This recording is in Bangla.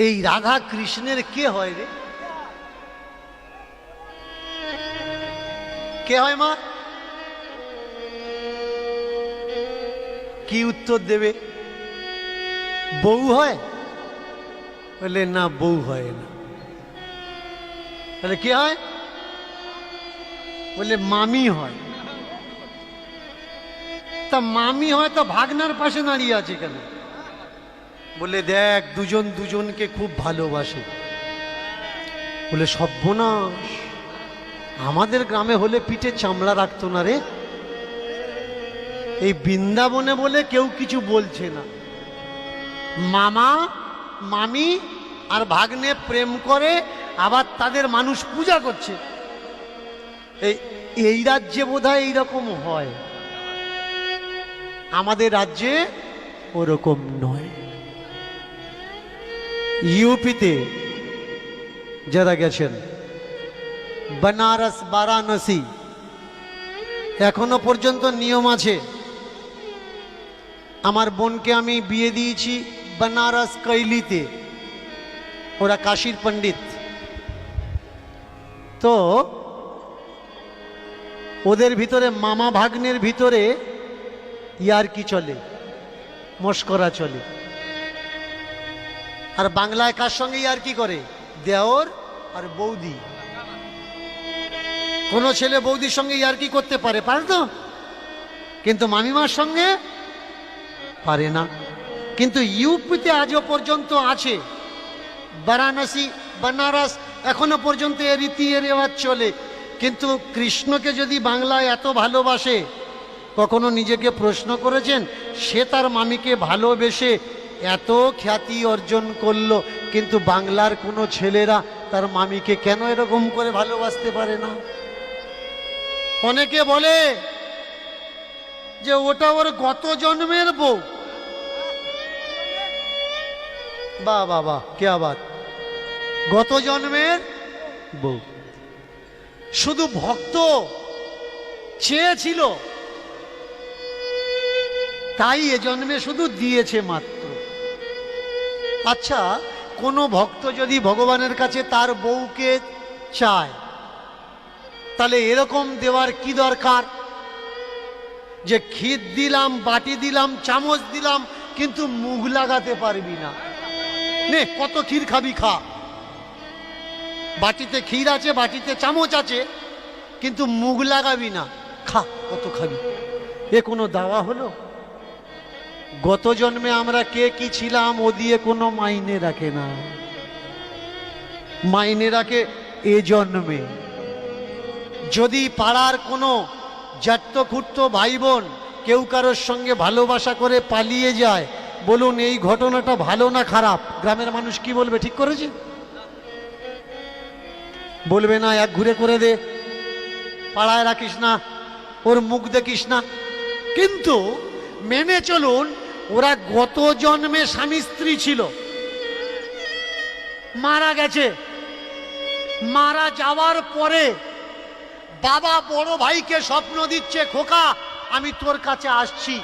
এই রাধা কৃষ্ণের কে হয় রে? কে হয় মা? কি উত্তর দেবে? বউ হয়? বলে না, বউ হয় না। তাহলে কে হয়? বলে মামি হয়। তা মামি হয় তো ভাগনার পাশে দাঁড়িয়ে আছে কেন? বলে দেখ, দুজন দুজনকে খুব ভালোবাসে। বলে সর্বনাশ, আমাদের গ্রামে হলে পিঠে চামড়া রাখতো না রে। এই বৃন্দাবনে বলে কেউ কিছু বলছে না। মামা মামি আর ভাগ্নে প্রেম করে, আবার তাদের মানুষ পূজা করছে। এই রাজ্যে বোধহয় এইরকম হয়, আমাদের রাজ্যে ওরকম নয়। ইউপিতে যারা গেছেন, বেনারস বারাণসী, এখনো পর্যন্ত নিয়ম আছে। আমার বোনকে আমি বিয়ে দিয়েছি বেনারস কৈলিতে, ওরা কাশীর পণ্ডিত। তো ওদের ভিতরে মামা ভাগ্নের ভিতরে ইয়ারকি চলে, মস্করা চলে। আর বাংলায় কার সঙ্গে ইয়ারকি করে? দেওর আর বৌদি। কোনো ছেলে বৌদির সঙ্গে ইয়ারকি করতে পারে, পারে তো, কিন্তু মামিমার সঙ্গে পারে না। কিন্তু ইউপিতে আজও পর্যন্ত আছে, বারাণসী বেনারস এখনো পর্যন্ত এ রীতি এ রেওয়াজ চলে। কিন্তু কৃষ্ণকে যদি বাংলায় এত ভালোবাসে, কখনো নিজেকে প্রশ্ন করেছেন সে তার মামিকে ভালোবেসে এত খ্যাতি অর্জন করলো, কিন্তু বাংলার কোনো ছেলেরা তার মামিকে কেন এরকম করে ভালোবাসতে পারে না? অনেকে বলে যে ওটা ওর গত জন্মের বউ। বাহ বাহ বাহ, কে আবার গত জন্মের বউ। শুধু ভক্ত চেয়েছিল, তাই এ জন্মে শুধু দিয়েছে মাত্র। আচ্ছা, কোনো ভক্ত যদি ভগবানের কাছে তার বউকে চায়, তাহলে এরকম দেওয়ার কি দরকার যে ক্ষীর দিলাম, বাটি দিলাম, চামচ দিলাম, কিন্তু মুখ লাগাতে পারবি না? নে, কত ক্ষীর খাবি খা। বাটিতে ক্ষীর আছে, বাটিতে চামচ আছে, কিন্তু মুখ লাগাবি না, খা, কত খাবি। এ কোনো দাওয়া হলো? গত জন্মে আমরা কে কি ছিলাম ও দিয়ে কোনো মাইনে রাখে না, মাইনে রাখে এ জন্মে। যদি পাড়ার কোনো জাট্ট খুঁট্ট ভাই বোন কেউ কারোর সঙ্গে ভালোবাসা করে পালিয়ে যায়, বলুন এই ঘটনাটা ভালো না খারাপ? গ্রামের মানুষ কি বলবে? ঠিক করেছে? বলবে না এক ঘুরে করে দে, পাড়ায় রাখিস না, ওর মুখ দেখিস না। কিন্তু মেনে চলুন, ওরা গত জন্মে স্বামী স্ত্রী ছিল, মারা গেছে। মারা যাওয়ার পরে বাবা বড় ভাইকে স্বপ্ন দিচ্ছে, খোকা আমি তোর কাছে আসছি,